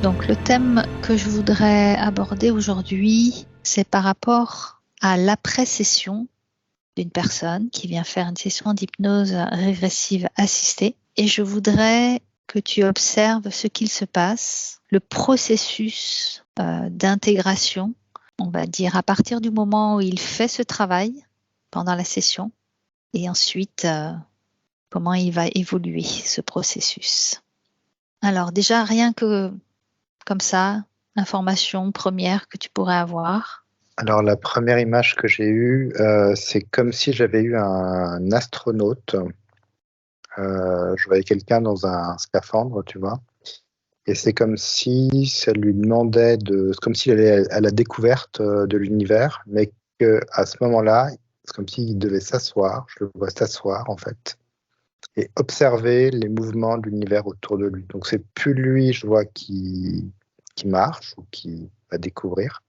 Donc le thème que je voudrais aborder aujourd'hui, c'est par rapport à l'après-session d'une personne qui vient faire une session d'hypnose régressive assistée. Et je voudrais que tu observes ce qu'il se passe, le processus d'intégration, on va dire à partir du moment où il fait ce travail pendant la session, et ensuite comment il va évoluer ce processus. Alors déjà, rien que comme ça, information première que tu pourrais avoir. Alors, la première image que j'ai eue, c'est comme si j'avais eu un astronaute. Je voyais quelqu'un dans un scaphandre, tu vois. Et c'est comme si ça lui demandait c'est comme s'il allait à la découverte de l'univers, mais qu'à ce moment-là, c'est comme s'il devait s'asseoir, je le vois s'asseoir en fait, et observer les mouvements de l'univers autour de lui. Donc c'est plus lui, je vois, qui marche ou qui va découvrir.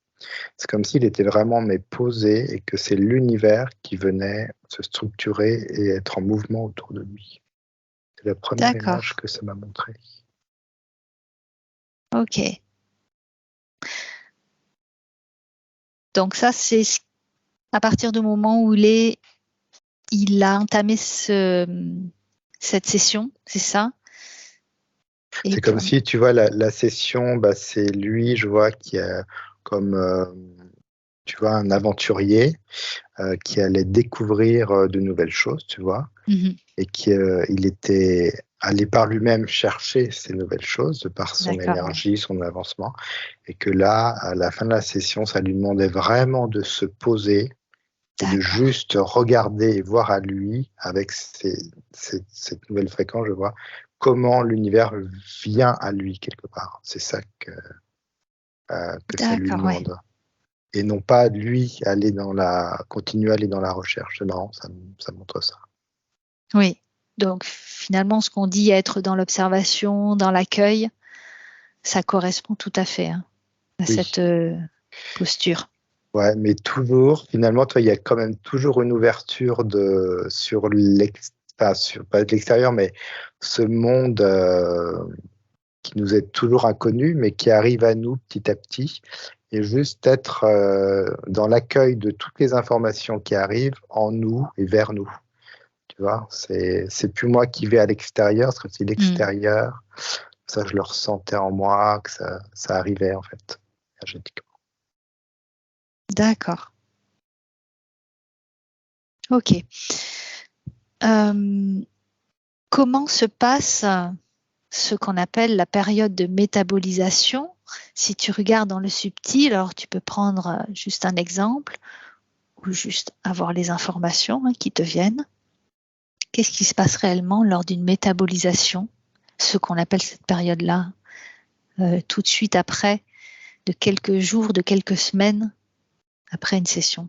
C'est comme s'il était vraiment posé et que c'est l'univers qui venait se structurer et être en mouvement autour de lui. C'est la première image que ça m'a montré. Ok. Donc ça, c'est à partir du moment où il a entamé cette session, c'est ça? C'est comme si, tu vois, la session, c'est lui, je vois, qui a comme, tu vois, un aventurier qui allait découvrir de nouvelles choses, tu vois, et qu'il était allé par lui-même chercher ces nouvelles choses de par son énergie, son avancement, et que là, à la fin de la session, ça lui demandait vraiment de se poser et de juste regarder et voir à lui, avec cette nouvelle fréquence, je vois, comment l'univers vient à lui quelque part. C'est ça que ça lui demande. Ouais. Et non pas lui continuer à aller dans la recherche. C'est marrant, ça montre ça. Oui, donc finalement, ce qu'on dit être dans l'observation, dans l'accueil, ça correspond tout à fait à cette posture. Ouais, mais toujours, finalement, toi, il y a quand même toujours une ouverture pas de l'extérieur, mais ce monde qui nous est toujours inconnu, mais qui arrive à nous petit à petit, et juste être dans l'accueil de toutes les informations qui arrivent en nous et vers nous. Tu vois, c'est plus moi qui vais à l'extérieur, c'est aussi l'extérieur. Ça, je le ressentais en moi, que ça arrivait en fait, énergétiquement. D'accord. Ok. Comment se passe ce qu'on appelle la période de métabolisation? Si tu regardes dans le subtil, alors tu peux prendre juste un exemple ou juste avoir les informations qui te viennent. Qu'est-ce qui se passe réellement lors d'une métabolisation, ce qu'on appelle cette période-là, tout de suite après, de quelques jours, de quelques semaines après une session?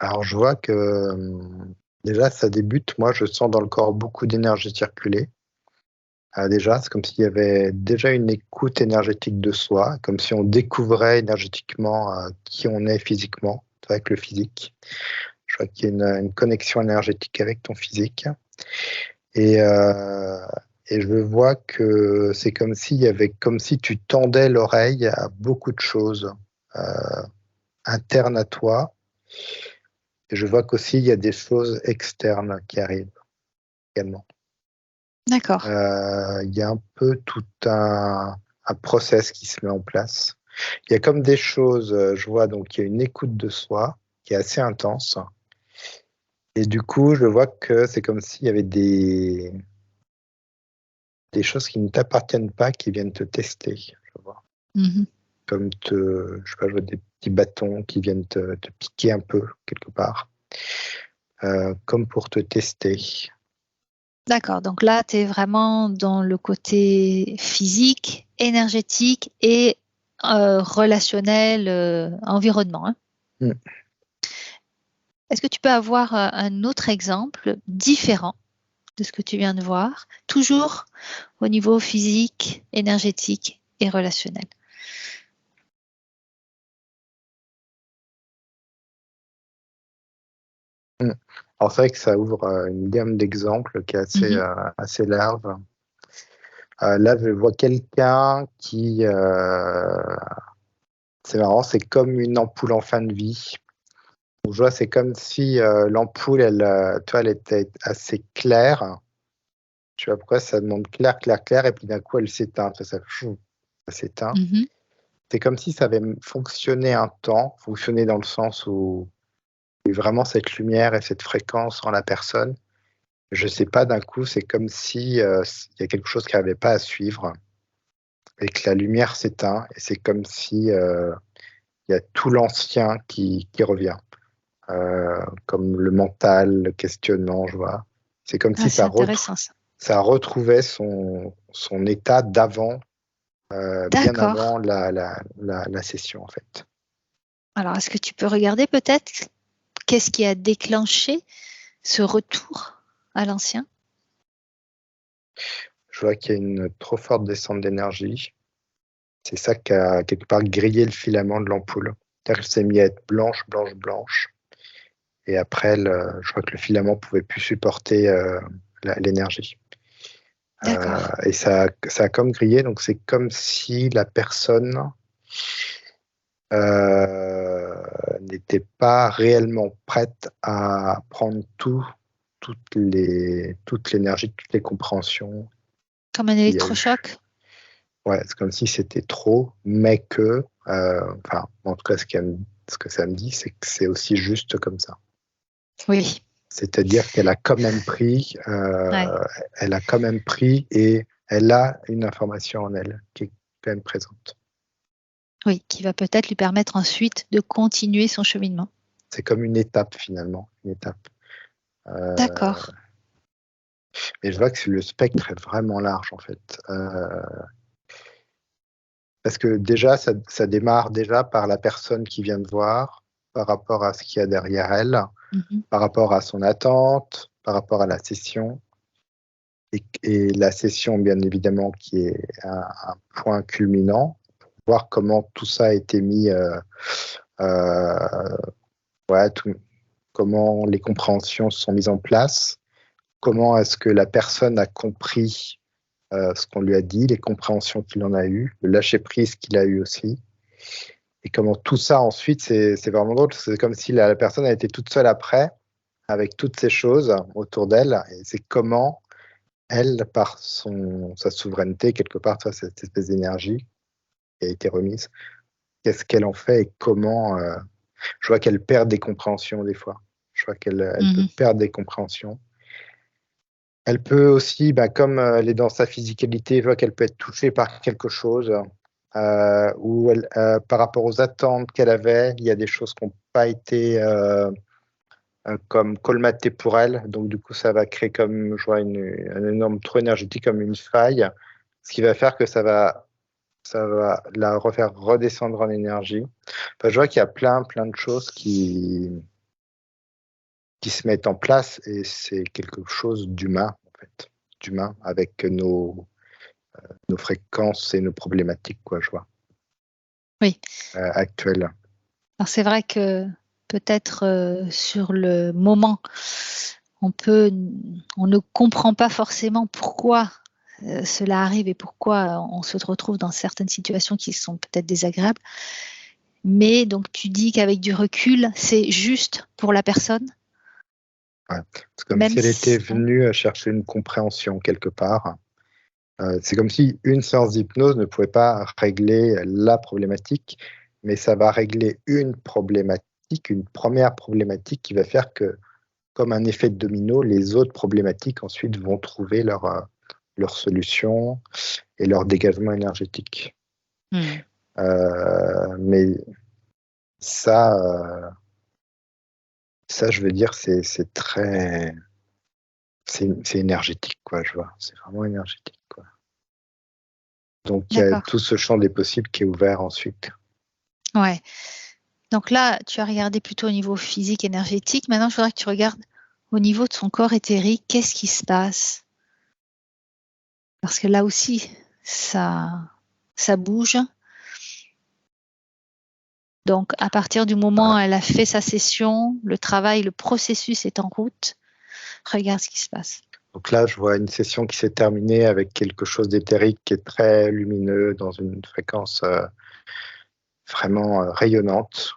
Alors, je vois que déjà, ça débute. Moi, je sens dans le corps beaucoup d'énergie circuler. Déjà, c'est comme s'il y avait déjà une écoute énergétique de soi, comme si on découvrait énergétiquement qui on est physiquement, avec le physique. Je vois qu'il y a une connexion énergétique avec ton physique. Et je vois que c'est comme si tu tendais l'oreille à beaucoup de choses internes à toi. Et je vois qu'aussi, il y a des choses externes qui arrivent également. D'accord. Il y a un peu tout un process qui se met en place. Il y a comme des choses, je vois, donc il y a une écoute de soi qui est assez intense. Et du coup, je vois que c'est comme s'il y avait des choses qui ne t'appartiennent pas, qui viennent te tester, je vois. Comme je sais pas, je vois des petits bâtons qui viennent te piquer un peu, quelque part, comme pour te tester. D'accord, donc là, tu es vraiment dans le côté physique, énergétique et relationnel, environnement. Est-ce que tu peux avoir un autre exemple différent de ce que tu viens de voir, toujours au niveau physique, énergétique et relationnel? Alors c'est vrai que ça ouvre une gamme d'exemples qui est assez large. Là, je vois quelqu'un qui... c'est marrant, c'est comme une ampoule en fin de vie. Donc, je vois, c'est comme si l'ampoule, tu vois, elle était assez claire. Tu vois pourquoi ça demande clair, clair, clair, et puis d'un coup, elle s'éteint. Ça s'éteint. Mhm. C'est comme si ça avait fonctionné un temps, fonctionné dans le sens où il y a eu vraiment cette lumière et cette fréquence en la personne. Je sais pas, d'un coup, c'est comme si il y a quelque chose qui n'arrivait pas à suivre et que la lumière s'éteint, et c'est comme si il y a tout l'ancien qui revient. Comme le mental, le questionnement, je vois. C'est comme Ah, si c'est intéressant ça. ça retrouvait son état d'avant, bien D'accord. avant la session, en fait. Alors, est-ce que tu peux regarder peut-être qu'est-ce qui a déclenché ce retour à l'ancien? Je vois qu'il y a une trop forte descente d'énergie. C'est ça qui a quelque part grillé le filament de l'ampoule. C'est-à-dire qu'elle s'est mise à être blanche, blanche, blanche. Et après, je crois que le filament pouvait plus supporter l'énergie. D'accord. Et ça a comme grillé, donc c'est comme si la personne n'était pas réellement prête à prendre toute l'énergie, toutes les compréhensions Comme un qu'il y a eu. électrochoc? Ouais, c'est comme si c'était trop, mais que, enfin, en tout cas, ce que ça me dit, c'est que c'est aussi juste comme ça. Oui. C'est-à-dire qu'elle a quand même pris, Ouais. elle a quand même pris et elle a une information en elle qui est quand même présente. Oui, qui va peut-être lui permettre ensuite de continuer son cheminement. C'est comme une étape finalement, une étape. D'accord. Et je vois que le spectre est vraiment large en fait. Parce que déjà, ça démarre déjà par la personne qui vient de voir, par rapport à ce qu'il y a derrière elle, Mhm. par rapport à son attente, par rapport à la session. Et la session, bien évidemment, qui est un point culminant, pour voir comment tout ça a été mis, ouais, comment les compréhensions se sont mises en place, comment est-ce que la personne a compris ce qu'on lui a dit, les compréhensions qu'il en a eues, le lâcher-prise qu'il a eu aussi, et comment tout ça ensuite, c'est vraiment drôle, c'est comme si la personne a été toute seule après, avec toutes ces choses autour d'elle, et c'est comment elle, par sa souveraineté, quelque part, tu vois, cette espèce d'énergie qui a été remise, qu'est-ce qu'elle en fait et comment. Je vois qu'elle perd des compréhensions des fois. Je vois qu'elle peut Mhm. perdre des compréhensions. Elle peut aussi, bah, comme elle est dans sa physicalité, je vois qu'elle peut être touchée par quelque chose ou par rapport aux attentes qu'elle avait, il y a des choses qui n'ont pas été comme colmatées pour elle. Donc, du coup, ça va créer comme, je vois, un énorme trou énergétique, comme une faille, ce qui va faire que ça va la refaire redescendre en énergie. Enfin, je vois qu'il y a plein de choses qui se mettent en place et c'est quelque chose d'humain, en fait. D'humain avec nos fréquences et nos problématiques, quoi, je vois, Oui. actuelles. Alors c'est vrai que peut-être sur le moment, on ne comprend pas forcément pourquoi cela arrive et pourquoi on se retrouve dans certaines situations qui sont peut-être désagréables. Mais donc tu dis qu'avec du recul, c'est juste pour la personne. Ouais. C'est comme Même si elle était si, venue chercher une compréhension quelque part. C'est comme si une séance d'hypnose ne pouvait pas régler la problématique, mais ça va régler une problématique, une première problématique qui va faire que, comme un effet de domino, les autres problématiques ensuite vont trouver leur solution et leur dégagement énergétique. Mais ça, ça, je veux dire, c'est très, c'est énergétique, quoi, je vois. C'est vraiment énergétique, quoi. Donc, il y a d'accord. tout ce champ des possibles qui est ouvert ensuite. Ouais. Donc là, tu as regardé plutôt au niveau physique, énergétique. Maintenant, je voudrais que tu regardes au niveau de son corps éthérique, qu'est-ce qui se passe? Parce que là aussi, ça bouge. Donc, à partir du moment où elle a fait sa session, le travail, le processus est en route, regarde ce qui se passe. Donc là, je vois une session qui s'est terminée avec quelque chose d'éthérique qui est très lumineux, dans une fréquence vraiment rayonnante.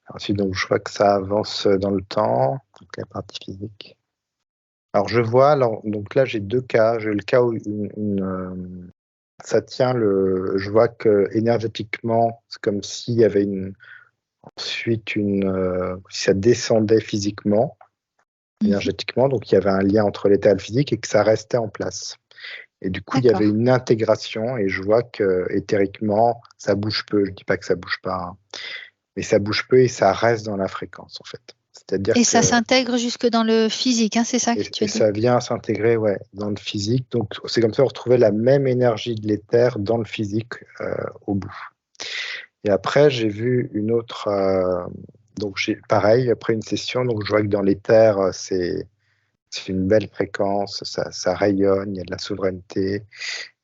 Ensuite, donc, je vois que ça avance dans le temps, donc la partie physique. Alors, je vois, donc là, j'ai 2 cas. J'ai le cas où ça tient je vois que énergétiquement, c'est comme s'il y avait ensuite si ça descendait physiquement, énergétiquement, donc il y avait un lien entre l'état et le physique et que ça restait en place. Et du coup, il y avait une intégration et je vois que éthériquement, ça bouge peu. Je dis pas que ça bouge pas, hein, mais ça bouge peu et ça reste dans la fréquence, en fait. C'est-à-dire Et ça s'intègre jusque dans le physique, hein, c'est ça que tu as dit? Ça vient s'intégrer, ouais, dans le physique. Donc, c'est comme ça on retrouvait la même énergie de l'éther dans le physique au bout. Et après, j'ai vu une autre. Donc, pareil, après une session, donc je vois que dans l'éther, c'est une belle fréquence, ça rayonne, il y a de la souveraineté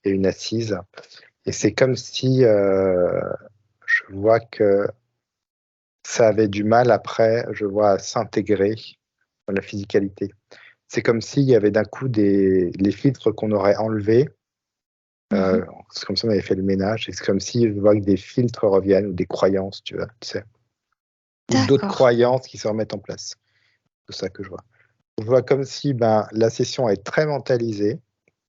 et une assise. Et c'est comme si je vois que ça avait du mal après, je vois, à s'intégrer dans la physicalité. C'est comme s'il y avait d'un coup les filtres qu'on aurait enlevés. C'est comme si on avait fait le ménage. Et c'est comme si je vois que des filtres reviennent ou des croyances, tu sais. Ou d'autres croyances qui se remettent en place. C'est ça que je vois. Je vois comme si la session est très mentalisée,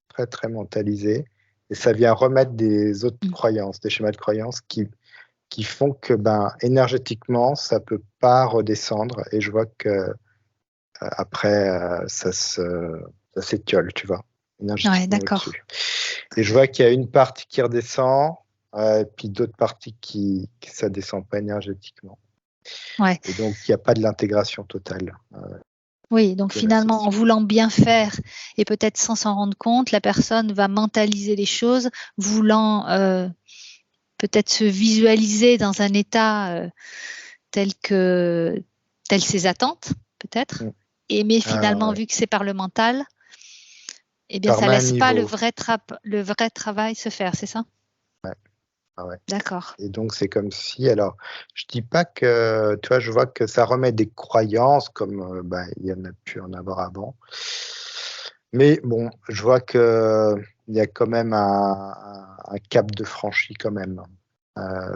très très mentalisée, et ça vient remettre des autres croyances, des schémas de croyances qui font que énergétiquement, ça peut pas redescendre. Et je vois que après, ça s'étiole, tu vois, énergétiquement au-dessus. Et je vois qu'il y a une partie qui redescend, et puis d'autres parties qui ça descend pas énergétiquement. Ouais. Et donc, il n'y a pas de l'intégration totale. Oui, donc finalement, en voulant bien faire et peut-être sans s'en rendre compte, la personne va mentaliser les choses, voulant peut-être se visualiser dans un état tel ses attentes, peut-être. Mais finalement, vu que c'est par le mental, eh bien, ça ne laisse pas le vrai travail se faire, c'est ça? Ouais. Ah ouais. D'accord. Et donc, c'est comme si, alors, je dis pas que, tu vois, je vois que ça remet des croyances, comme il y en a pu en avoir avant. Mais bon, je vois qu'il y a quand même un cap de franchi quand même.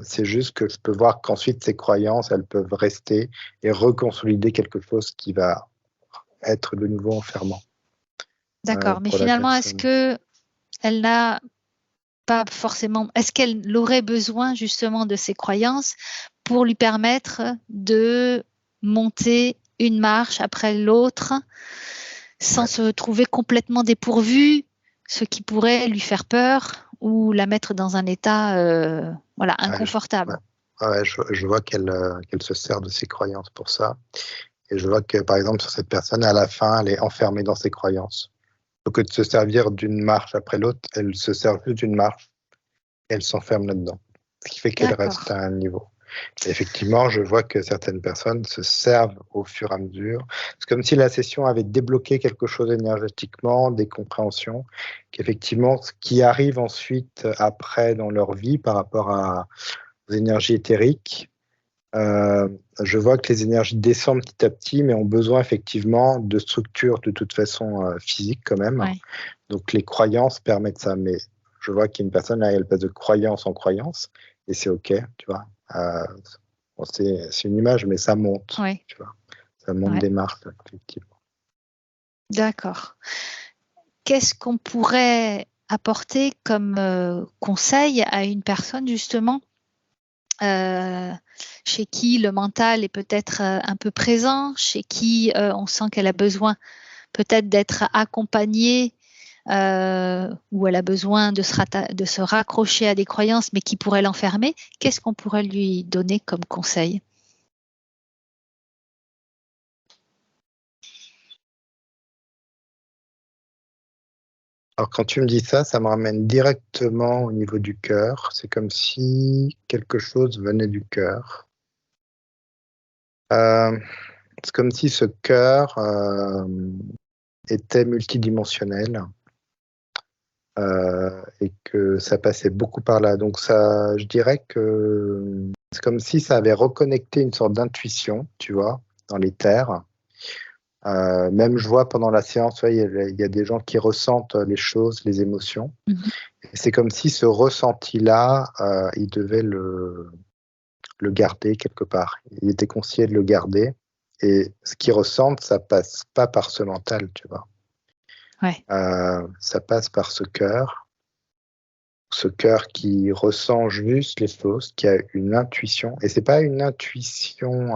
C'est juste que je peux voir qu'ensuite, ces croyances, elles peuvent rester et reconsolider quelque chose qui va être de nouveau enfermant. D'accord, mais finalement, est-ce qu'elle n'a pas forcément. Est-ce qu'elle aurait besoin justement de ces croyances pour lui permettre de monter une marche après l'autre sans se trouver complètement dépourvue, ce qui pourrait lui faire peur ou la mettre dans un état inconfortable? Je vois qu'elle se sert de ses croyances pour ça. Et je vois que, par exemple, sur cette personne, à la fin, elle est enfermée dans ses croyances. Plutôt que de se servir d'une marche après l'autre, elle se sert juste d'une marche et elle s'enferme là-dedans. Ce qui fait qu'elle reste à un niveau. Et effectivement, je vois que certaines personnes se servent au fur et à mesure. C'est comme si la session avait débloqué quelque chose énergétiquement, des compréhensions, qu'effectivement, ce qui arrive ensuite, après, dans leur vie, par rapport aux énergies éthériques, je vois que les énergies descendent petit à petit, mais ont besoin effectivement de structures de toute façon physiques quand même. Ouais. Donc les croyances permettent ça, mais je vois qu'il y a une personne là, elle passe de croyance en croyance, et c'est ok, tu vois. Bon, c'est une image, mais ça monte, tu vois. Ça monte des marques, effectivement. D'accord. Qu'est-ce qu'on pourrait apporter comme conseil à une personne justement chez qui le mental est peut-être un peu présent, chez qui on sent qu'elle a besoin peut-être d'être accompagnée ou elle a besoin de se raccrocher à des croyances mais qui pourraient l'enfermer? Qu'est-ce qu'on pourrait lui donner comme conseil? Alors quand tu me dis ça, ça me ramène directement au niveau du cœur. C'est comme si quelque chose venait du cœur. C'est comme si ce cœur était multidimensionnel et que ça passait beaucoup par là. Donc ça, je dirais que c'est comme si ça avait reconnecté une sorte d'intuition, tu vois, dans les terres, Même je vois pendant la séance, il y a des gens qui ressentent les choses, les émotions. Et c'est comme si ce ressenti-là, ils devaient le garder quelque part. Il était conseillé de le garder. Et ce qu'ils ressentent, ça passe pas par ce mental, tu vois. Ouais. Ça passe par ce cœur qui ressent juste les choses, qui a une intuition. Et c'est pas une intuition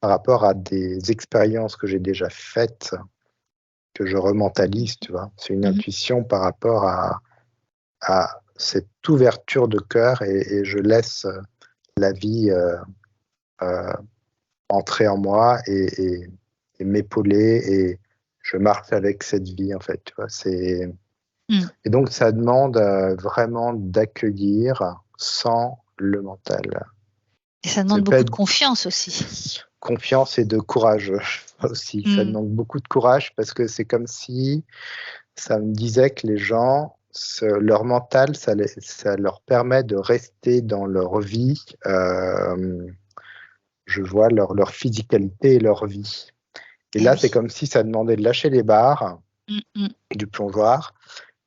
par rapport à des expériences que j'ai déjà faites, que je rementalise, tu vois. C'est une intuition par rapport à cette ouverture de cœur et je laisse la vie entrer en moi et m'épauler et je marche avec cette vie, en fait, tu vois. Et donc, ça demande vraiment d'accueillir sans le mental. Et ça demande beaucoup de confiance aussi. Confiance et de courage aussi. Ça demande beaucoup de courage parce que c'est comme si ça me disait que les gens, leur mental, ça leur permet de rester dans leur vie. Je vois leur physicalité et leur vie. Et là, c'est comme si ça demandait de lâcher les barres du plongeoir.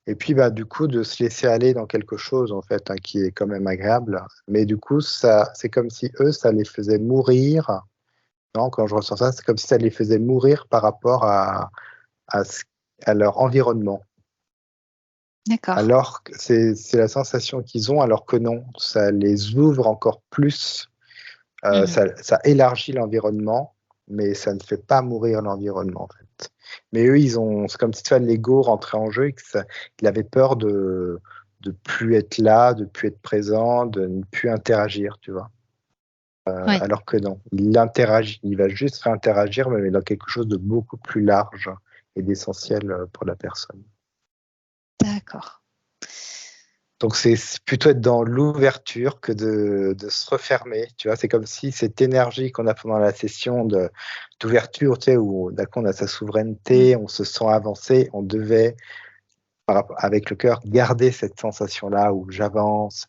Et puis, du coup, de se laisser aller dans quelque chose, en fait, qui est quand même agréable. Mais du coup, c'est comme si eux, ça les faisait mourir. Non, quand je ressens ça, c'est comme si ça les faisait mourir par rapport à leur environnement. D'accord. Alors que c'est la sensation qu'ils ont, alors que non, ça les ouvre encore plus. Ça élargit l'environnement, mais ça ne fait pas mourir l'environnement, en fait. Mais eux, c'est comme si l'ego rentrait en jeu et qu'il avait peur de plus être là, de plus être présent, de ne plus interagir, tu vois. Alors que non, il interagit, il va juste réinteragir, mais dans quelque chose de beaucoup plus large et d'essentiel pour la personne. D'accord. Donc, c'est plutôt être dans l'ouverture que de se refermer. Tu vois, c'est comme si cette énergie qu'on a pendant la session d'ouverture, tu sais, où d'un coup on a sa souveraineté, on se sent avancé, on devait, avec le cœur, garder cette sensation-là où j'avance.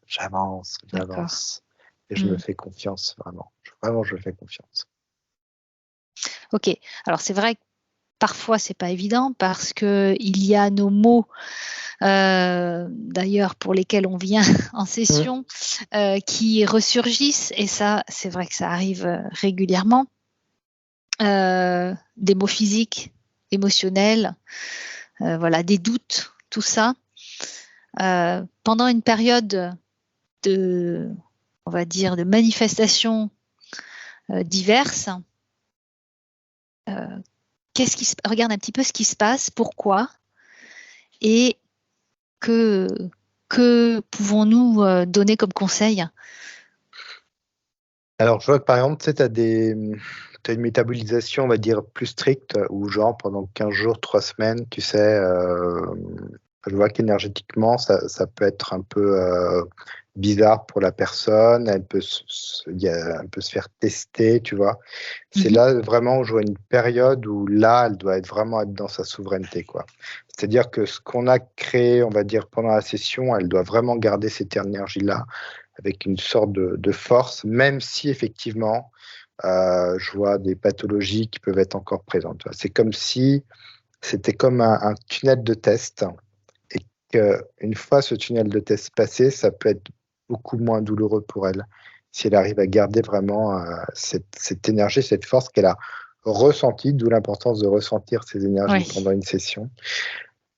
Et je me fais confiance, vraiment. Vraiment, je me fais confiance. Ok. Alors, c'est vrai que parfois, c'est pas évident parce que il y a nos mots, d'ailleurs, pour lesquels on vient en session, qui ressurgissent. Et ça, c'est vrai que ça arrive régulièrement. Des mots physiques, émotionnels, voilà, des doutes, tout ça. Pendant une période on va dire, de manifestations diverses, regarde un petit peu ce qui se passe, pourquoi, et que pouvons-nous donner comme conseil? Alors, je vois que par exemple, tu sais, tu as une métabolisation, on va dire, plus stricte, où genre pendant 15 jours, 3 semaines, tu sais, je vois qu'énergétiquement, ça peut être un peu bizarre pour la personne, elle peut se faire tester, tu vois. C'est là vraiment où je vois une période où là, elle doit vraiment être dans sa souveraineté, quoi. C'est-à-dire que ce qu'on a créé, on va dire, pendant la session, elle doit vraiment garder cette énergie-là avec une sorte de force, même si effectivement, je vois des pathologies qui peuvent être encore présentes. C'est comme si c'était comme un tunnel de test et qu'une fois ce tunnel de test passé, ça peut être beaucoup moins douloureux pour elle si elle arrive à garder vraiment cette énergie, cette force qu'elle a ressentie, d'où l'importance de ressentir ces énergies pendant une session.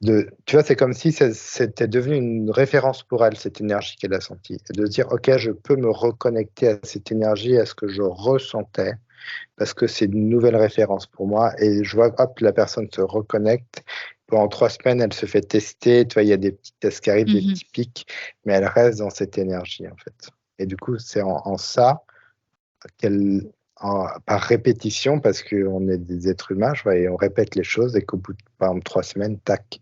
Tu vois, c'est comme si c'était devenu une référence pour elle, cette énergie qu'elle a sentie. Et de se dire, OK, je peux me reconnecter à cette énergie, à ce que je ressentais, parce que c'est une nouvelle référence pour moi. Et je vois, hop, la personne se reconnecte. Pendant 3 semaines, elle se fait tester. Tu vois, il y a des petits tests qui arrivent, des petits pics, mais elle reste dans cette énergie, en fait. Et du coup, c'est en ça qu'elle, par répétition, parce qu'on est des êtres humains, je vois, et on répète les choses, et qu'au bout de, par exemple, 3 semaines, tac,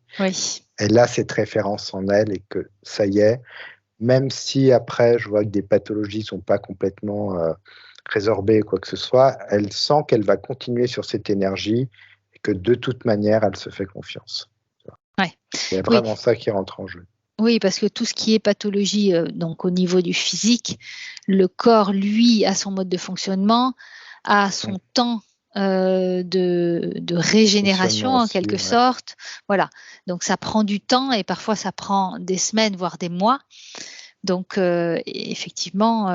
elle a cette référence en elle, et que ça y est, même si après, je vois que des pathologies ne sont pas complètement résorbées, quoi que ce soit, elle sent qu'elle va continuer sur cette énergie, et que de toute manière, elle se fait confiance. C'est vraiment ça qui rentre en jeu. Oui, parce que tout ce qui est pathologie, donc au niveau du physique, le corps, lui, a son mode de fonctionnement, a son temps de régénération en quelque sorte. Voilà. Donc ça prend du temps et parfois ça prend des semaines, voire des mois. Donc effectivement,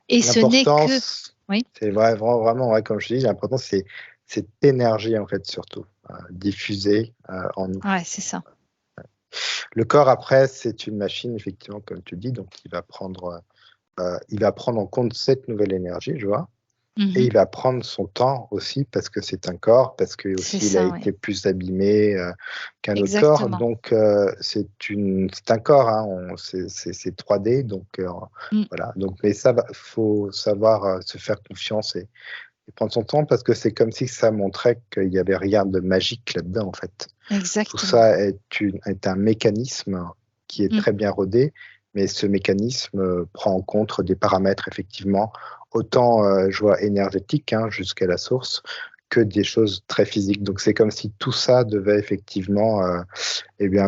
et ce n'est que... Oui. C'est vraiment, comme je dis, l'important c'est cette énergie en fait surtout diffusée en nous. Ouais, c'est ça. Le corps après c'est une machine effectivement comme tu dis, donc il va prendre en compte cette nouvelle énergie, je vois. Et il va prendre son temps aussi parce que c'est un corps, parce que aussi il a été plus abîmé qu'un autre corps. Donc c'est un corps, hein, c'est 3D, donc voilà. Donc mais ça faut savoir se faire confiance et prendre son temps parce que c'est comme si ça montrait qu'il n'y avait rien de magique là-dedans en fait. Exactement. Tout ça est un mécanisme qui est très bien rodé, mais ce mécanisme prend en compte des paramètres effectivement autant je vois énergétiques jusqu'à la source que des choses très physiques. Donc c'est comme si tout ça devait effectivement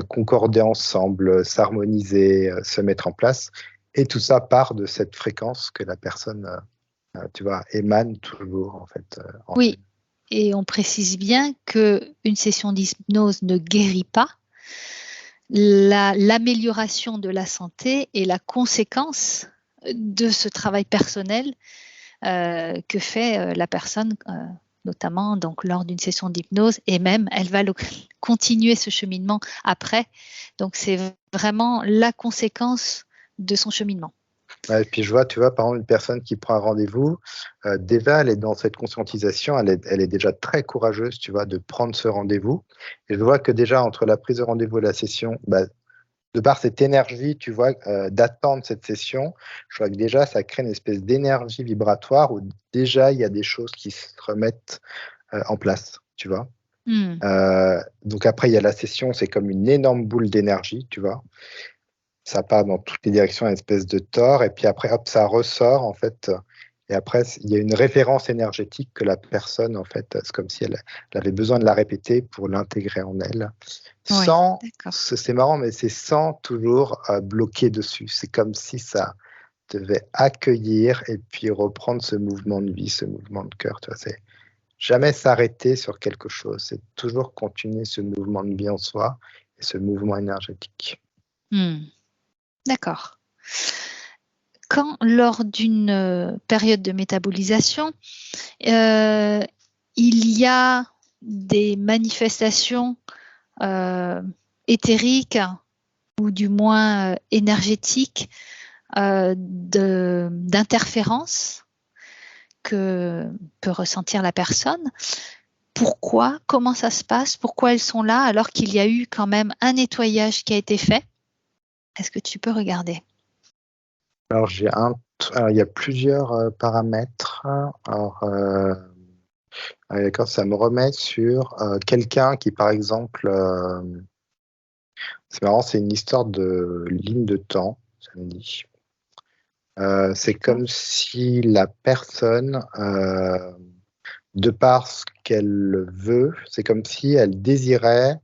concorder ensemble, s'harmoniser, se mettre en place, et tout ça part de cette fréquence que la personne tu vois, émane toujours en fait. Oui, et on précise bien qu'une session d'hypnose ne guérit pas. L'amélioration de la santé est la conséquence de ce travail personnel que fait la personne, notamment donc, lors d'une session d'hypnose, et même elle va continuer ce cheminement après. Donc c'est vraiment la conséquence de son cheminement. Et puis je vois, tu vois, par exemple, une personne qui prend un rendez-vous, déjà, elle est dans cette conscientisation, elle est déjà très courageuse, tu vois, de prendre ce rendez-vous. Et je vois que déjà, entre la prise de rendez-vous et la session, de par cette énergie, tu vois, d'attendre cette session, je vois que déjà, ça crée une espèce d'énergie vibratoire où déjà, il y a des choses qui se remettent en place, tu vois. Donc après, il y a la session, c'est comme une énorme boule d'énergie, tu vois. Ça part dans toutes les directions, une espèce de tore, et puis après, hop, ça ressort, en fait. Et après, il y a une référence énergétique que la personne, en fait, c'est comme si elle avait besoin de la répéter pour l'intégrer en elle. Sans, c'est marrant, mais c'est sans toujours bloquer dessus. C'est comme si ça devait accueillir et puis reprendre ce mouvement de vie, ce mouvement de cœur. Tu vois, c'est jamais s'arrêter sur quelque chose. C'est toujours continuer ce mouvement de vie en soi et ce mouvement énergétique. D'accord. Quand, lors d'une période de métabolisation, il y a des manifestations éthériques ou du moins énergétiques d'interférence que peut ressentir la personne. Pourquoi? Comment ça se passe? Pourquoi elles sont là alors qu'il y a eu quand même un nettoyage qui a été fait? Est-ce que tu peux regarder? Alors, il y a plusieurs paramètres. Alors, d'accord, ça me remet sur quelqu'un qui, par exemple, c'est marrant, c'est une histoire de ligne de temps, ça me dit. C'est comme si la personne, de par ce qu'elle veut, c'est comme si elle désirait,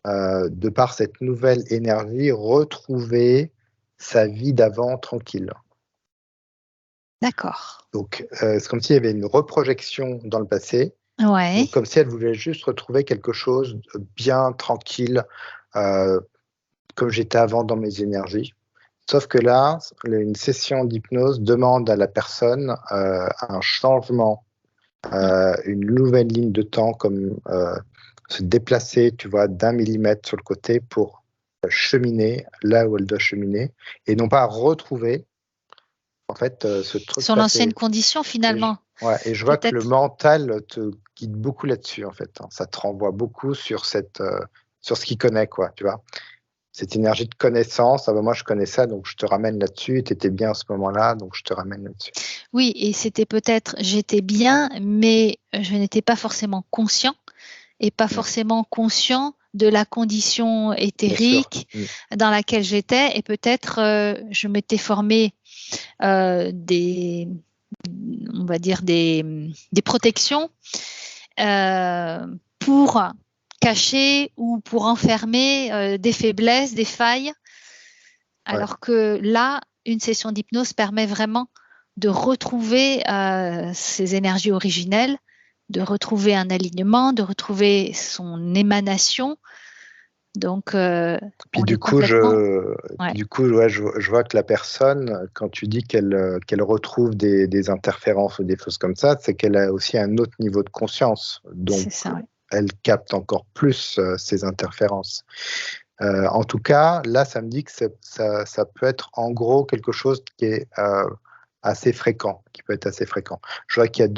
de par cette nouvelle énergie, retrouver sa vie d'avant tranquille. D'accord. Donc, c'est comme s'il y avait une reprojection dans le passé. Ouais. Donc, comme si elle voulait juste retrouver quelque chose de bien tranquille, comme j'étais avant dans mes énergies. Sauf que là, une session d'hypnose demande à la personne un changement, une nouvelle ligne de temps, comme se déplacer, tu vois, d'1 millimètre sur le côté pour cheminer là où elle doit cheminer, et non pas retrouver en fait ce truc son passé. Ancienne condition finalement. Et je vois que le mental te guide beaucoup là-dessus en fait. Ça te renvoie beaucoup sur sur ce qu'il connaît, quoi, tu vois. Cette énergie de connaissance, moi je connais ça, donc je te ramène là-dessus, tu étais bien à ce moment-là, donc je te ramène là-dessus. Oui, et c'était peut-être, j'étais bien, mais je n'étais pas forcément conscient, et pas forcément conscient de la condition éthérique dans laquelle j'étais, et peut-être je m'étais formé on va dire des protections pour cacher ou pour enfermer des faiblesses, des failles, alors que là, une session d'hypnose permet vraiment de retrouver ces énergies originelles de retrouver un alignement, de retrouver son émanation. Donc, Puis on du est coup, complètement... je vois que la personne, quand tu dis qu'elle retrouve des interférences ou des choses comme ça, c'est qu'elle a aussi un autre niveau de conscience. Donc, C'est ça, oui. elle capte encore plus ces interférences. En tout cas, là, ça me dit que ça peut être en gros quelque chose qui est assez fréquent, qui peut être assez fréquent. Je vois qu'il y a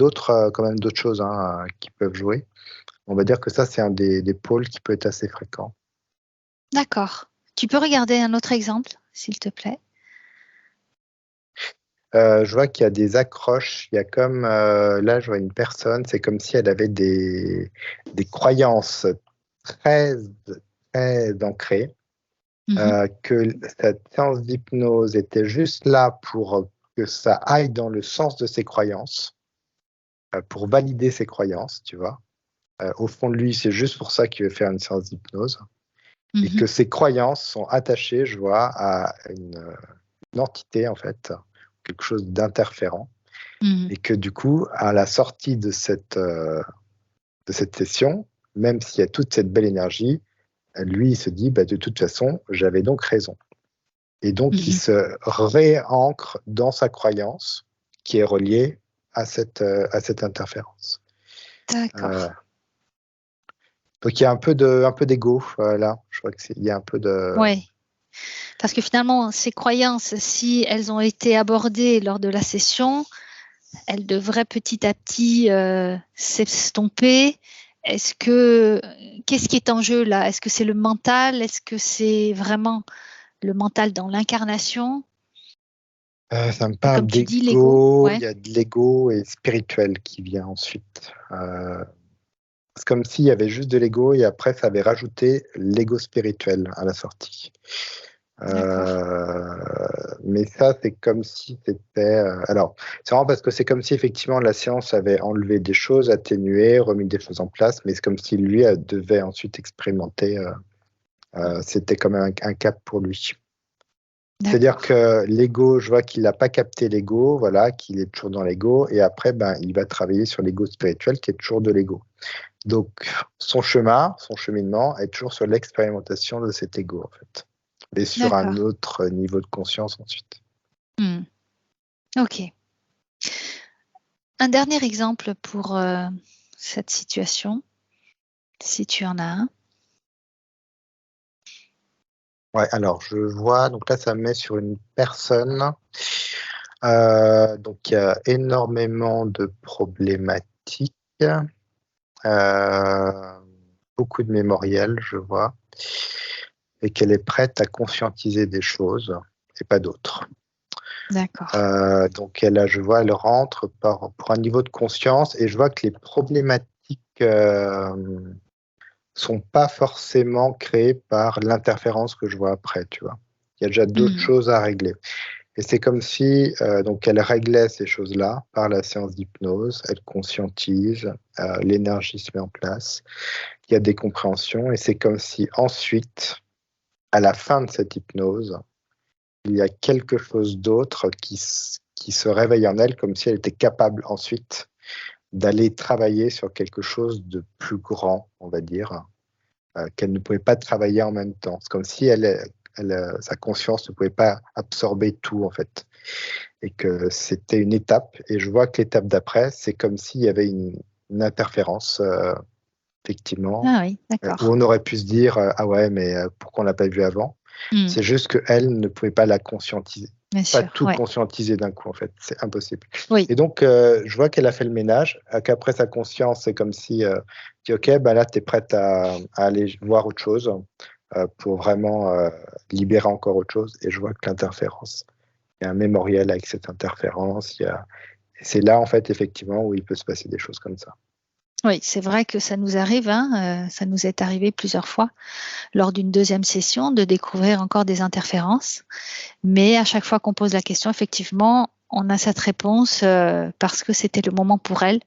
quand même d'autres choses qui peuvent jouer. On va dire que ça, c'est un des pôles qui peut être assez fréquent. D'accord. Tu peux regarder un autre exemple, s'il te plaît? Je vois qu'il y a des accroches. Il y a comme là, je vois une personne, c'est comme si elle avait des croyances très, très ancrées, que cette séance d'hypnose était juste là pour que ça aille dans le sens de ses croyances, pour valider ses croyances, tu vois. Au fond de lui, c'est juste pour ça qu'il veut faire une séance d'hypnose. Et que ses croyances sont attachées, je vois, à une entité, en fait, quelque chose d'interférent. Et que du coup, à la sortie de cette session, même s'il y a toute cette belle énergie, lui, il se dit, bah, de toute façon, j'avais donc raison. Et donc, il se réancre dans sa croyance qui est reliée à cette interférence. D'accord. Donc, il y a un peu d'ego là. Je crois qu'il y a un peu de... Oui. Parce que finalement, ces croyances, si elles ont été abordées lors de la session, elles devraient petit à petit s'estomper. Qu'est-ce qui est en jeu là? Est-ce que c'est le mental? Est-ce que c'est vraiment le mental dans l'incarnation? Ça me Et parle comme tu dis, l'ego, d'ego, ouais. il y a de l'ego et spirituel qui vient ensuite. C'est comme s'il y avait juste de l'ego et après, ça avait rajouté l'ego spirituel à la sortie. Mais ça, c'est comme si c'était... alors, c'est vraiment parce que c'est comme si effectivement la séance avait enlevé des choses, atténué, remis des choses en place, mais c'est comme si lui devait ensuite expérimenter. C'était quand même un cap pour lui. C'est-à-dire que l'ego, je vois qu'il n'a pas capté l'ego, voilà, qu'il est toujours dans l'ego, et après, ben, il va travailler sur l'ego spirituel qui est toujours de l'ego. Donc, son cheminement est toujours sur l'expérimentation de cet ego, en fait, mais sur un autre niveau de conscience ensuite. Ok. Un dernier exemple pour cette situation, si tu en as un. Ouais, alors je vois, donc là, ça me met sur une personne. Donc, il y a énormément de problématiques. Beaucoup de mémoriels, je vois, et qu'elle est prête à conscientiser des choses et pas d'autres. D'accord. Donc je vois, elle rentre pour un niveau de conscience et je vois que les problématiques sont pas forcément créées par l'interférence que je vois après, tu vois. Il y a déjà d'autres choses à régler. Et c'est comme si donc elle réglait ces choses-là par la séance d'hypnose, elle conscientise, l'énergie se met en place, il y a des compréhensions et c'est comme si ensuite, à la fin de cette hypnose, il y a quelque chose d'autre qui se réveille en elle, comme si elle était capable ensuite d'aller travailler sur quelque chose de plus grand, on va dire, qu'elle ne pouvait pas travailler en même temps. C'est comme si sa conscience ne pouvait pas absorber tout, en fait, et que c'était une étape. Et je vois que l'étape d'après, c'est comme s'il y avait une interférence, effectivement, Ah oui, où d'accord. on aurait pu se dire ah ouais, mais pourquoi on l'a pas vu avant? C'est juste qu'elle ne pouvait pas la conscientiser. Bien Pas sûr, tout ouais. conscientiser d'un coup, en fait. C'est impossible. Oui. Et donc, je vois qu'elle a fait le ménage, qu'après sa conscience, c'est comme si, dit, OK, ben là, tu es prête à aller voir autre chose pour vraiment libérer encore autre chose. Et je vois que l'interférence, il y a un mémoriel avec cette interférence. C'est là, en fait, effectivement, où il peut se passer des choses comme ça. Oui, c'est vrai que ça nous arrive, ça nous est arrivé plusieurs fois lors d'une deuxième session de découvrir encore des interférences. Mais à chaque fois qu'on pose la question, effectivement, on a cette réponse parce que c'était le moment pour elle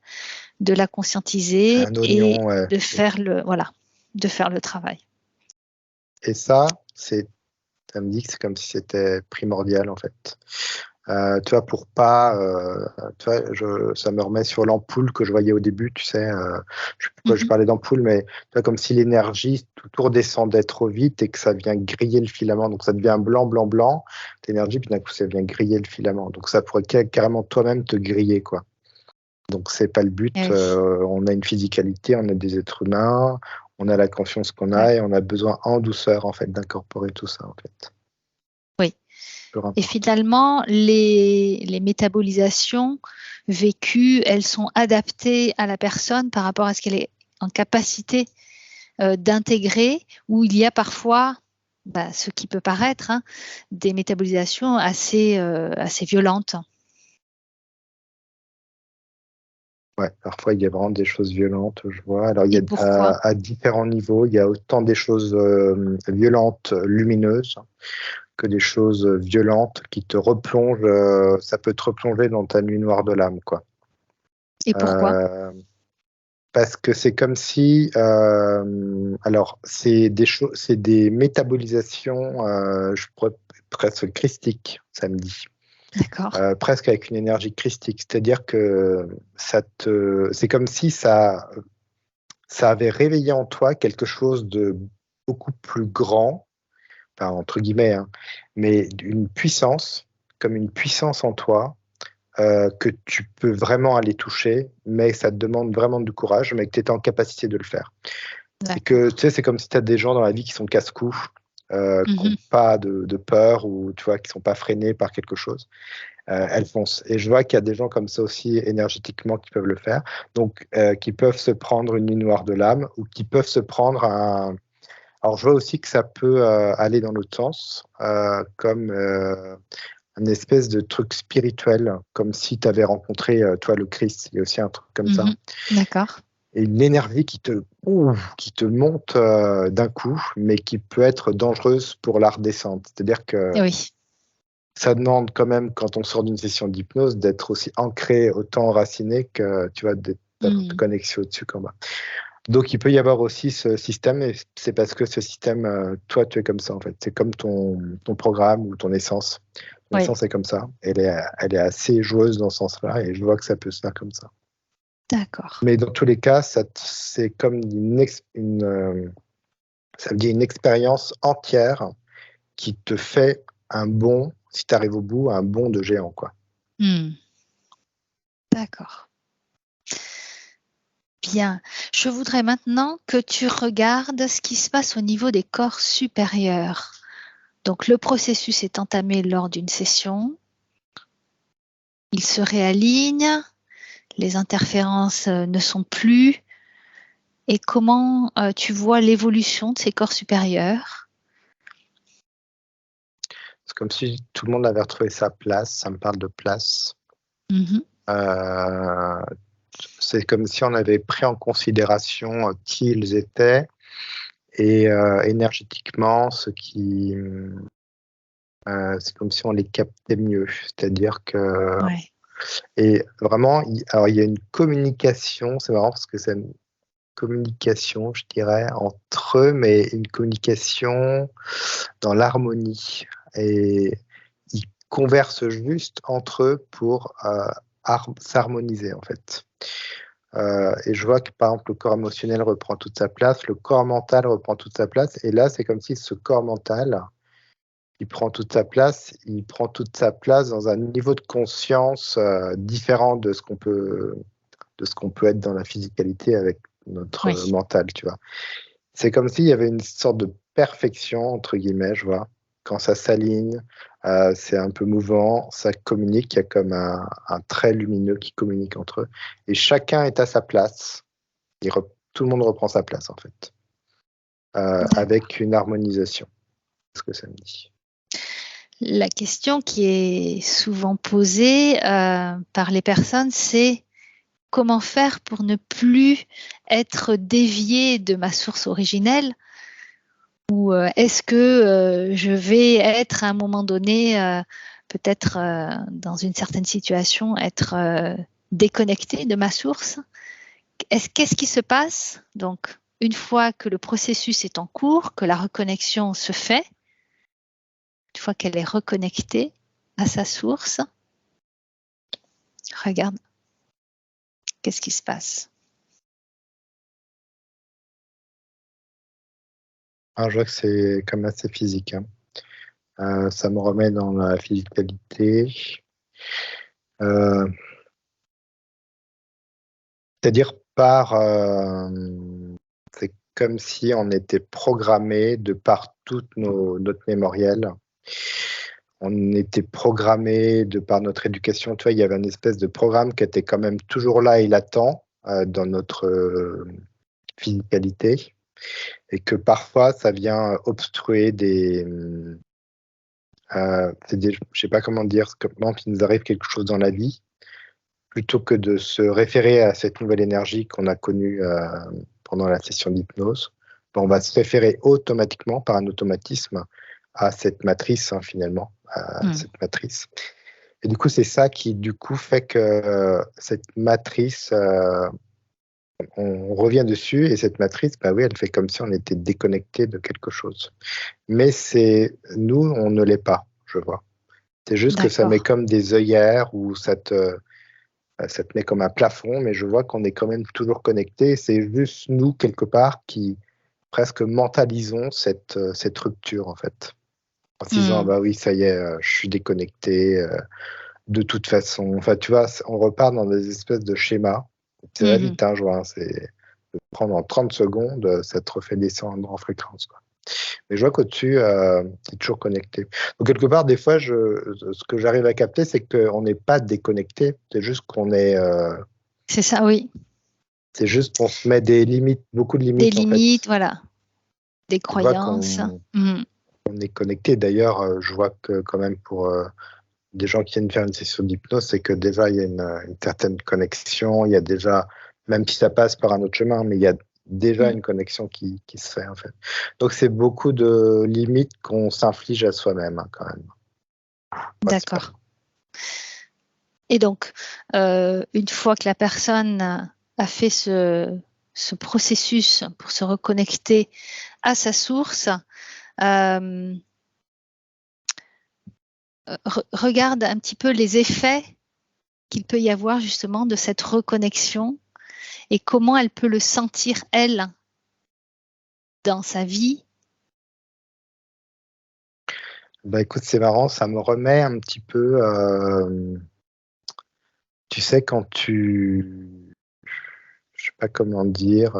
de la conscientiser et de faire le travail. Et ça me dit que c'est comme si c'était primordial, en fait. Tu vois, pour pas, tu vois, ça me remet sur l'ampoule que je voyais au début, tu sais, je sais pas pourquoi je parlais d'ampoule, mais tu vois, comme si l'énergie tout redescendait trop vite et que ça vient griller le filament, donc ça devient blanc, blanc, blanc, l'énergie, puis d'un coup ça vient griller le filament, donc ça pourrait carrément toi-même te griller, quoi. Donc c'est pas le but, Eh oui. on a une physicalité, on est des êtres humains, on a la conscience qu'on a Ouais. et on a besoin en douceur, en fait, d'incorporer tout ça, en fait. Oui. Peu Et importe. finalement, les métabolisations vécues, elles sont adaptées à la personne par rapport à ce qu'elle est en capacité d'intégrer, où il y a parfois ce qui peut paraître des métabolisations assez violentes. Ouais, parfois il y a vraiment des choses violentes, je vois. Alors il y Et a pourquoi? à différents niveaux, il y a autant des choses violentes, lumineuses, que des choses violentes qui te replongent. Ça peut te replonger dans ta nuit noire de l'âme, quoi. Et pourquoi? Parce que c'est comme si, alors c'est des métabolisations, je pourrais presque christiques, ça me dit. D'accord. Presque avec une énergie christique, c'est-à-dire que c'est comme si ça avait réveillé en toi quelque chose de beaucoup plus grand, enfin, entre guillemets, hein, mais une puissance, comme une puissance en toi, que tu peux vraiment aller toucher, mais ça te demande vraiment du courage, mais que tu es en capacité de le faire. Et que, tu D'accord. sais, c'est comme si tu as des gens dans la vie qui sont casse-cou, qui n'ont Mhm. pas de peur ou, tu vois, qui sont pas freinés par quelque chose. Elles foncent. Et je vois qu'il y a des gens comme ça aussi énergétiquement qui peuvent le faire, donc qui peuvent se prendre une nuit noire de l'âme ou qui peuvent se prendre un. Alors je vois aussi que ça peut aller dans l'autre sens, comme une espèce de truc spirituel, comme si tu avais rencontré toi le Christ. Il y a aussi un truc comme ça. Mhm. D'accord. Et une énergie qui te monte d'un coup, mais qui peut être dangereuse pour la redescente. C'est-à-dire que Et oui. ça demande quand même, quand on sort d'une session d'hypnose, d'être aussi ancré, autant enraciné que tu vois, d'être Mhm. connecté au-dessus qu'en bas. Donc il peut y avoir aussi ce système, et c'est parce que ce système, toi, tu es comme ça en fait. C'est comme ton programme ou ton essence. Ton Oui. essence est comme ça. Elle est assez joueuse dans ce sens-là, et je vois que ça peut se faire comme ça. D'accord. Mais dans tous les cas, c'est comme ça veut dire une expérience entière qui te fait un bond, si tu arrives au bout, un bond de géant, quoi. Hmm. D'accord. Bien. Je voudrais maintenant que tu regardes ce qui se passe au niveau des corps supérieurs. Donc, le processus est entamé lors d'une session. Il se réaligne, les interférences ne sont plus. Et comment tu vois l'évolution de ces corps supérieurs? C'est comme si tout le monde avait retrouvé sa place. Ça me parle de place. Mhm. C'est comme si on avait pris en considération qui ils étaient et énergétiquement, c'est comme si on les captait mieux. C'est-à-dire que Ouais. et vraiment, alors il y a une communication. C'est marrant parce que c'est une communication, je dirais, entre eux, mais une communication dans l'harmonie. Et ils conversent juste entre eux pour s'harmoniser, en fait. Et je vois que, par exemple, le corps émotionnel reprend toute sa place, le corps mental reprend toute sa place. Et là, c'est comme si ce corps mental, il prend toute sa place, dans un niveau de conscience différent de ce qu'on peut être dans la physicalité avec notre Oui. mental, tu vois. C'est comme s'il y avait une sorte de perfection, entre guillemets, je vois. Quand ça s'aligne, c'est un peu mouvant, ça communique, il y a comme un trait lumineux qui communique entre eux. Et chacun est à sa place. Tout le monde reprend sa place, en fait, avec une harmonisation. C'est ce que ça me dit. La question qui est souvent posée par les personnes, c'est comment faire pour ne plus être dévié de ma source originelle, ou est-ce que je vais être à un moment donné, peut-être dans une certaine situation, être déconnecté de ma source? Qu'est-ce qui se passe? Donc, une fois que le processus est en cours, que la reconnexion se fait, une fois qu'elle est reconnectée à sa source, Regarde. Qu'est-ce qui se passe? Je vois que c'est comme assez physique. Ça me remet dans la physicalité. C'est-à-dire c'est comme si on était programmé de par toute notre mémoriel. On était programmé de par notre éducation. Tu vois, il y avait une espèce de programme qui était quand même toujours là et latent dans notre physicalité. Et que parfois, ça vient obstruer je sais pas comment dire, quand il nous arrive quelque chose dans la vie, plutôt que de se référer à cette nouvelle énergie qu'on a connue pendant la session d'hypnose, on va se référer automatiquement, par un automatisme, à cette matrice, finalement, à cette matrice. Et du coup, c'est ça qui, du coup, fait que cette matrice, on revient dessus, et cette matrice, bah oui, elle fait comme si on était déconnecté de quelque chose. Mais nous, on ne l'est pas, je vois. C'est juste que ça met comme des œillères, ou ça te met comme un plafond, mais je vois qu'on est quand même toujours connecté. C'est juste nous, quelque part, qui presque mentalisons cette rupture, en fait. En se disant, bah oui, ça y est, je suis déconnecté, de toute façon. Enfin, tu vois, on repart dans des espèces de schémas. Ça va vite, je vois, c'est de prendre en 30 secondes, ça te refait descendre en fréquence, quoi. Mais je vois qu'au-dessus, c'est toujours connecté. Donc, quelque part, des fois, ce que j'arrive à capter, c'est qu'on n'est pas déconnecté. C'est juste qu'on est. C'est ça, oui. C'est juste qu'on se met des limites, beaucoup de limites. Des limites, voilà. Des croyances. On est connecté. D'ailleurs, je vois que, quand même, pour des gens qui viennent faire une session d'hypnose, c'est que déjà, il y a une certaine connexion. Il y a déjà, même si ça passe par un autre chemin, mais il y a déjà une connexion qui se fait, en fait. Donc, c'est beaucoup de limites qu'on s'inflige à soi-même, quand même. D'accord. Et donc, une fois que la personne a fait ce processus pour se reconnecter à sa source, regarde un petit peu les effets qu'il peut y avoir justement de cette reconnexion et comment elle peut le sentir, elle, dans sa vie. Bah écoute, c'est marrant, ça me remet un petit peu, tu sais, quand je sais pas comment dire,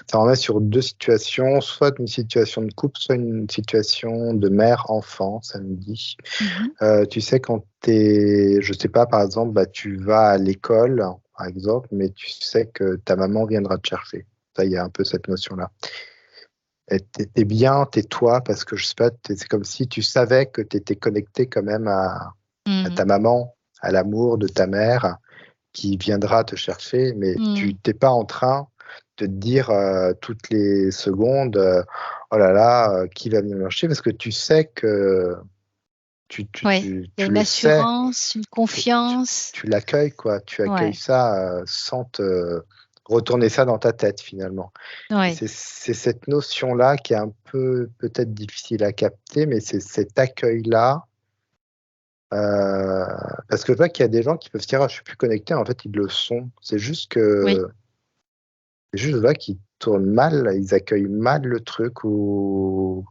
ça remet sur deux situations, soit une situation de couple, soit une situation de mère-enfant, ça me dit. Tu sais, quand je sais pas, par exemple, tu vas à l'école, par exemple, mais tu sais que ta maman viendra te chercher. Ça, il y a un peu cette notion-là. T'es bien, t'es toi, parce que je sais pas, c'est comme si tu savais que tu étais connecté quand même à ta maman, à l'amour de ta mère qui viendra te chercher, mais tu t'es pas en train de te dire toutes les secondes, oh là là, qui va venir me chercher, parce que tu sais que tu Il y a une le sais, assurance, une confiance. tu l'accueilles, quoi, tu accueilles ça sans te retourner ça dans ta tête, finalement. C'est cette notion-là qui est un peu peut-être difficile à capter, mais c'est cet accueil-là. Parce que je vois qu'il y a des gens qui peuvent se dire, je suis plus connecté, en fait ils le sont. C'est juste que c'est juste là qu'ils tournent mal, ils accueillent mal le truc. Donc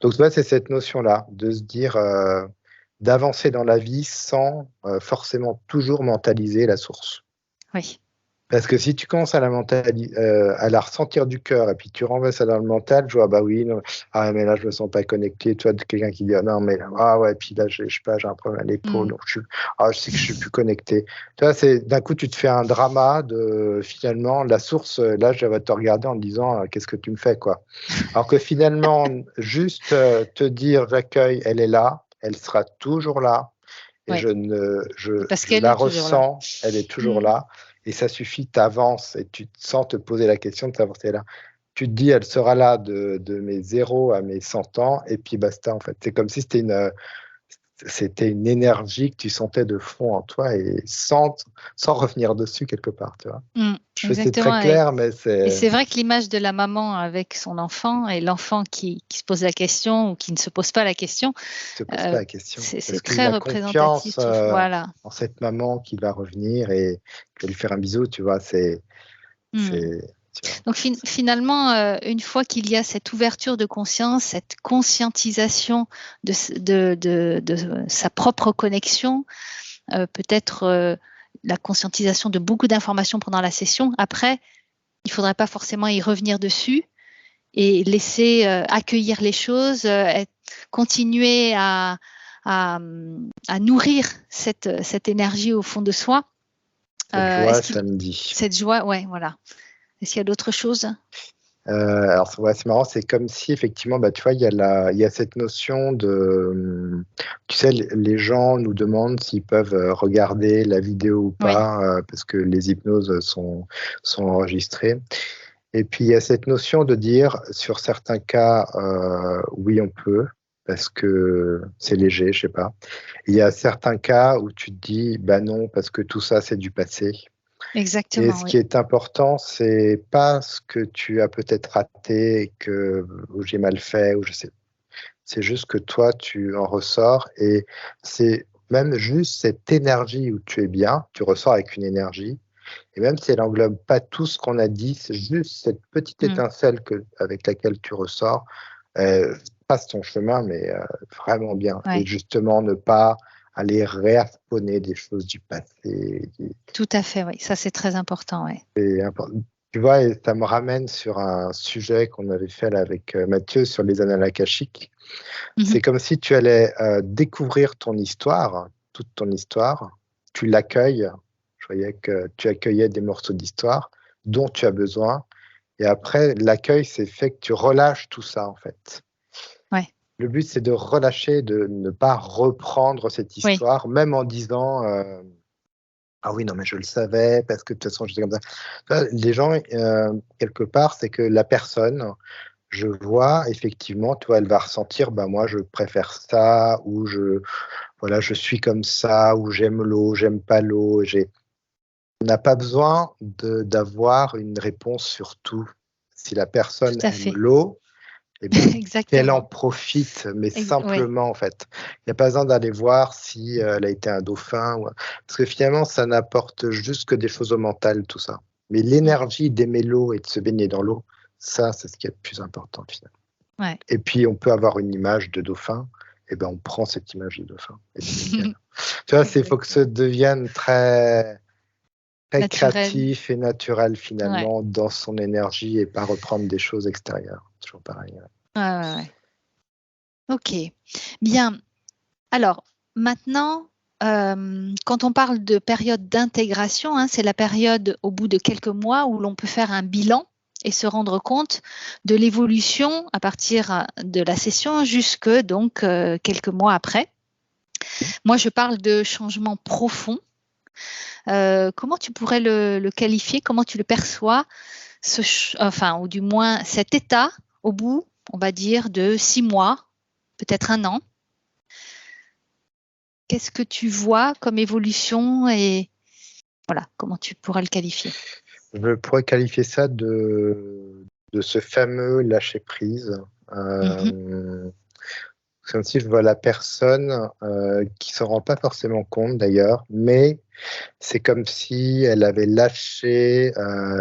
tu vois, c'est cette notion-là, de se dire d'avancer dans la vie sans forcément toujours mentaliser la source. Oui. Parce que si tu commences à à la ressentir du cœur, et puis tu renvoies ça dans le mental, je vois, bah oui, non, mais là, je me sens pas connecté. Tu vois, quelqu'un qui dit, non, mais ouais, puis là, je sais pas, j'ai un problème à l'épaule, donc je sais que je suis plus connecté. Tu vois, d'un coup, tu te fais un drama de, finalement, la source, là, je vais te regarder en te disant, qu'est-ce que tu me fais, quoi. Alors que finalement, juste te dire, j'accueille, elle est là, elle sera toujours là, et je la ressens, elle est toujours là. Et ça suffit, tu avances et tu te sens te poser la question de savoir si elle est là. Tu te dis, elle sera là de mes 0 à mes 100 ans, et puis basta, en fait. C'est comme si c'était c'était une énergie que tu sentais de fond en toi et sans revenir dessus quelque part, tu vois. Je fais c'est très clair, mais c'est... Et c'est vrai que l'image de la maman avec son enfant et l'enfant qui se pose la question ou qui ne se pose pas la question, se pose pas la question. C'est très représentatif. Voilà. En cette maman qui va revenir et qui va lui faire un bisou, tu vois, Donc finalement, une fois qu'il y a cette ouverture de conscience, cette conscientisation de sa propre connexion, peut-être la conscientisation de beaucoup d'informations pendant la session, après, il ne faudrait pas forcément y revenir dessus et laisser accueillir les choses, continuer à nourrir cette énergie au fond de soi. Cette joie samedi. Cette joie, ouais, voilà. Est-ce qu'il y a d'autres choses? Alors, c'est marrant, c'est comme si, effectivement, tu vois, il y a cette notion de... Tu sais, les gens nous demandent s'ils peuvent regarder la vidéo ou pas, parce que les hypnoses sont enregistrées. Et puis, il y a cette notion de dire, sur certains cas, oui, on peut, parce que c'est léger, je sais pas. Il y a certains cas où tu te dis, non, parce que tout ça, c'est du passé. Exactement. Et ce qui est important, c'est pas ce que tu as peut-être raté, ou j'ai mal fait, ou je sais. C'est juste que toi, tu en ressors et c'est même juste cette énergie où tu es bien, tu ressors avec une énergie. Et même si elle englobe pas tout ce qu'on a dit, c'est juste cette petite étincelle avec laquelle tu ressors, passe ton chemin, mais vraiment bien. Et justement, ne pas aller réharponner des choses du passé. Tout à fait, oui. Ça, c'est très important, oui. Tu vois, et ça me ramène sur un sujet qu'on avait fait là avec Mathieu sur les annales akashiques. C'est comme si tu allais découvrir ton histoire, toute ton histoire, tu l'accueilles. Je voyais que tu accueillais des morceaux d'histoire dont tu as besoin. Et après, l'accueil, c'est fait que tu relâches tout ça, en fait. Ouais. Le but, c'est de relâcher, de ne pas reprendre cette histoire, même en disant ah oui, non, mais je le savais, parce que de toute façon, j'étais comme ça. Les gens, quelque part, c'est que la personne, je vois, effectivement, toi, elle va ressentir, moi, je préfère ça, ou je suis comme ça, ou j'aime l'eau, j'aime pas l'eau. On n'a pas besoin d'avoir une réponse sur tout. Si la personne aime l'eau, qu'elle en profite, mais simplement, en fait. Il n'y a pas besoin d'aller voir si elle a été un dauphin. Parce que finalement, ça n'apporte juste que des choses au mental, tout ça. Mais l'énergie d'aimer l'eau et de se baigner dans l'eau, ça, c'est ce qui est le plus important, finalement. Ouais. Et puis, on peut avoir une image de dauphin, et on prend cette image de dauphin. Et tu vois, il faut que ça devienne très créatif et naturel, finalement, dans son énergie, et pas reprendre des choses extérieures. Toujours pareil. Ok, bien. Alors, maintenant, quand on parle de période d'intégration, c'est la période au bout de quelques mois où l'on peut faire un bilan et se rendre compte de l'évolution à partir de la session jusque donc quelques mois après. Moi, je parle de changement profond. Comment tu pourrais le qualifier? Comment tu le perçois? Ou du moins cet état au bout, on va dire, de 6 mois, peut-être 1 an. Qu'est-ce que tu vois comme évolution et voilà, comment tu pourrais le qualifier? Je pourrais qualifier ça de ce fameux lâcher-prise. C'est comme si je vois la personne qui ne s'en rend pas forcément compte d'ailleurs, mais c'est comme si elle avait lâché,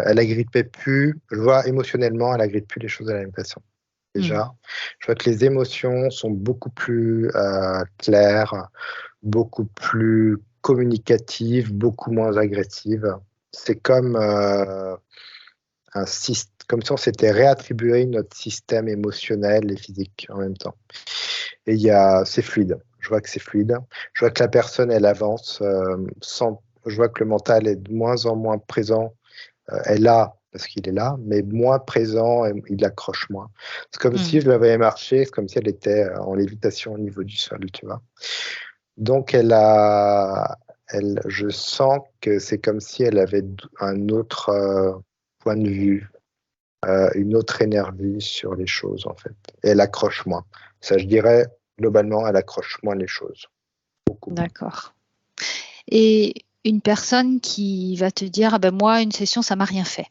elle agrippait plus, je vois émotionnellement, elle agrippe plus les choses de la même façon. Déjà, je vois que les émotions sont beaucoup plus claires, beaucoup plus communicatives, beaucoup moins agressives. C'est comme comme si on s'était réattribué notre système émotionnel et physique en même temps. Et c'est fluide. Je vois que c'est fluide. Je vois que la personne, elle avance je vois que le mental est de moins en moins présent. Elle est là, parce qu'il est là, mais moins présent, et il accroche moins. C'est comme si je la voyais marcher, c'est comme si elle était en lévitation au niveau du sol, tu vois. Donc, je sens que c'est comme si elle avait un autre point de vue, une autre énergie sur les choses, en fait. Et elle accroche moins. Ça, je dirais, globalement, elle accroche moins les choses. beaucoup. D'accord. Et une personne qui va te dire, moi, une session, ça m'a rien fait.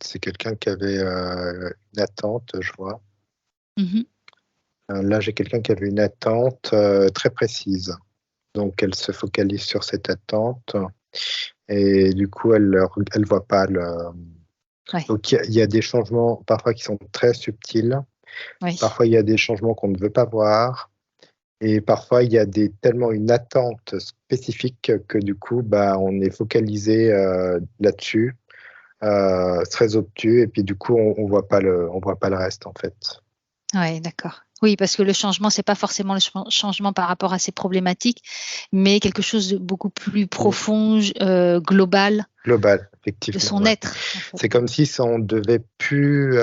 C'est quelqu'un qui avait une attente, je vois. Mm-hmm. Là, j'ai quelqu'un qui avait une attente très précise. Donc, elle se focalise sur cette attente et du coup, elle voit pas le. Ouais. Donc, il y a des changements parfois qui sont très subtils. Oui. Parfois, il y a des changements qu'on ne veut pas voir. Et parfois, il y a tellement une attente spécifique que du coup, on est focalisé là-dessus, très obtus, et puis du coup, on voit pas le reste en fait. Oui, d'accord. Oui, parce que le changement, c'est pas forcément le changement par rapport à ces problématiques, mais quelque chose de beaucoup plus profond, global. Global, effectivement. De son être. En fait. C'est comme si on devait plus.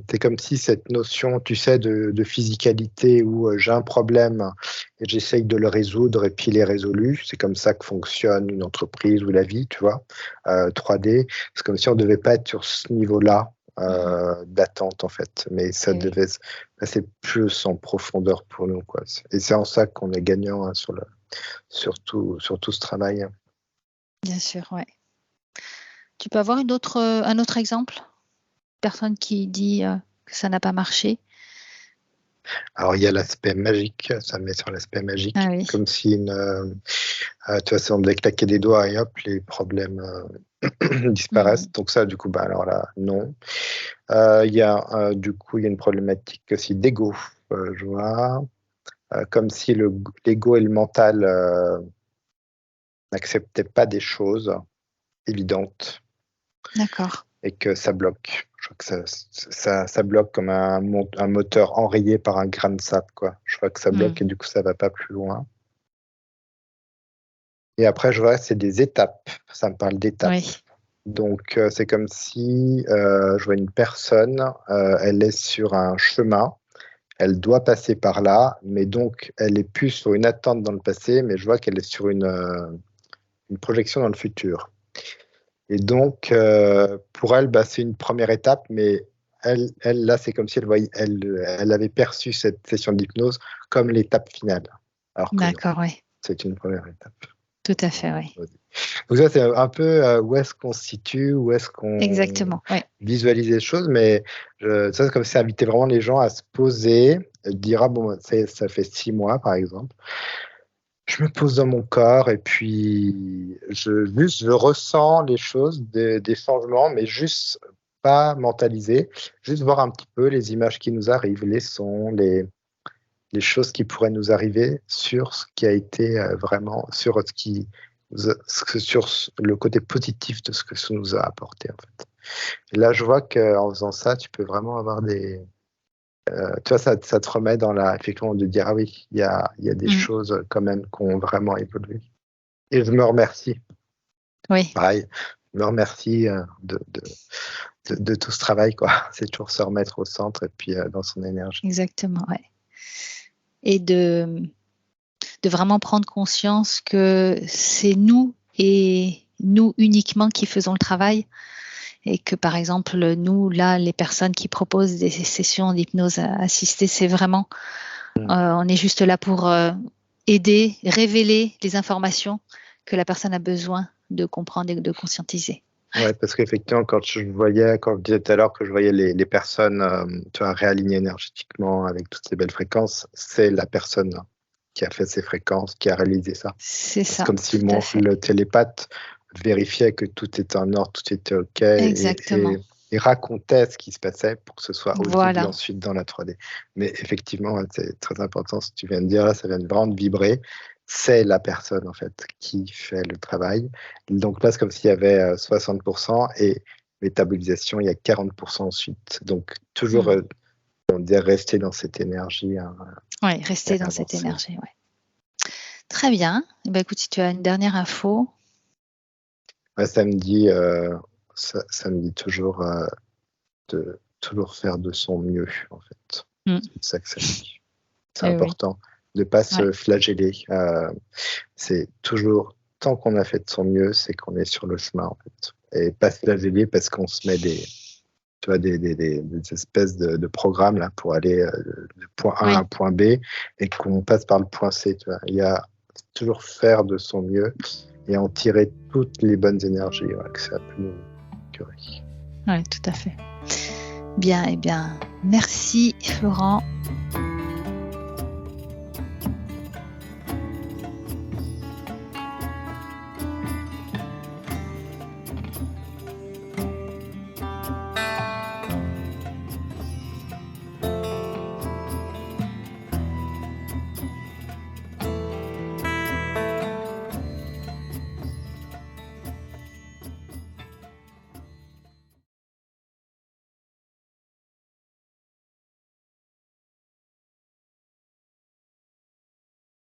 C'est comme si cette notion, tu sais, de physicalité où j'ai un problème et j'essaye de le résoudre et puis il est résolu. C'est comme ça que fonctionne une entreprise ou la vie, tu vois, 3D. C'est comme si on ne devait pas être sur ce niveau-là d'attente, en fait. Mais ça devait passer plus en profondeur pour nous, quoi. Et c'est en ça qu'on est gagnant sur tout ce travail. Bien sûr, oui. Tu peux avoir un autre exemple? Personne qui dit que ça n'a pas marché. Alors, il y a l'aspect magique, ça met sur l'aspect magique, comme si tu vois, on devait claquer des doigts et hop, les problèmes disparaissent. Donc ça, du coup, alors là, non. Il y a du coup, il y a une problématique aussi d'ego, je vois, comme si l'ego et le mental n'acceptaient pas des choses évidentes. D'accord. Et que ça bloque. Je crois que ça bloque comme un moteur enrayé par un grain de sable, quoi. Je vois que ça bloque et du coup, ça va pas plus loin. Et après, je vois c'est des étapes. Ça me parle d'étapes. Oui. Donc, c'est comme si je vois une personne, elle est sur un chemin, elle doit passer par là, mais donc, elle est plus sur une attente dans le passé, mais je vois qu'elle est sur une projection dans le futur. Et donc, pour elle, c'est une première étape, mais elle là, c'est comme si elle avait perçu cette session d'hypnose comme l'étape finale. Alors que d'accord, oui. C'est une première étape. Tout à fait, oui. Donc ça, c'est un peu où est-ce qu'on se situe, où est-ce qu'on visualise les choses, mais ça, c'est comme si ça invitait vraiment les gens à se poser, dire, bon, ça fait 6 mois, par exemple. Je me pose dans mon corps et puis je ressens les choses, des changements, mais juste pas mentaliser, juste voir un petit peu les images qui nous arrivent, les sons, les choses qui pourraient nous arriver sur ce qui a été vraiment, sur le côté positif de ce que ça nous a apporté en fait. Et là, je vois qu'en faisant ça, tu peux vraiment avoir des tu vois, ça te remet dans effectivement, de dire, ah oui, il y a des choses quand même qui ont vraiment évolué. Et je me remercie. Oui. Pareil, je me remercie de tout ce travail, quoi. C'est toujours se remettre au centre et puis dans son énergie. Exactement, ouais. Et de vraiment prendre conscience que c'est nous et nous uniquement qui faisons le travail. Et que par exemple, nous, là, les personnes qui proposent des sessions d'hypnose assistée, c'est vraiment, on est juste là pour aider, révéler les informations que la personne a besoin de comprendre et de conscientiser. Ouais, parce qu'effectivement, quand je disais tout à l'heure que je voyais les personnes tu vois, réalignées énergétiquement avec toutes ces belles fréquences, c'est la personne qui a fait ces fréquences, qui a réalisé ça. C'est ça. C'est comme si le télépathe vérifiait que tout était en ordre, tout était OK. Exactement. Et racontait ce qui se passait pour que ce soit audible ensuite dans la 3D. Mais effectivement, c'est très important ce que tu viens de dire, là, ça vient vraiment de vibrer. C'est la personne, en fait, qui fait le travail. Donc là, c'est comme s'il y avait 60% et métabolisation, il y a 40% ensuite. Donc, toujours, on dit rester dans cette énergie. Oui, rester dans cette énergie, oui. Très bien. Eh bien, écoute, si tu as une dernière info. Ça me dit toujours de toujours faire de son mieux, en fait. C'est ça que ça me dit. C'est important de ne pas se flageller. C'est toujours, tant qu'on a fait de son mieux, c'est qu'on est sur le chemin, en fait. Et pas se flageller parce qu'on se met tu vois, des espèces de programmes là, pour aller de point A à un point B et qu'on passe par le point C. Tu vois. Il y a toujours faire de son mieux et en tirer toutes les bonnes énergies que ça peut nous procurer. Oui, tout à fait. Bien, merci Florent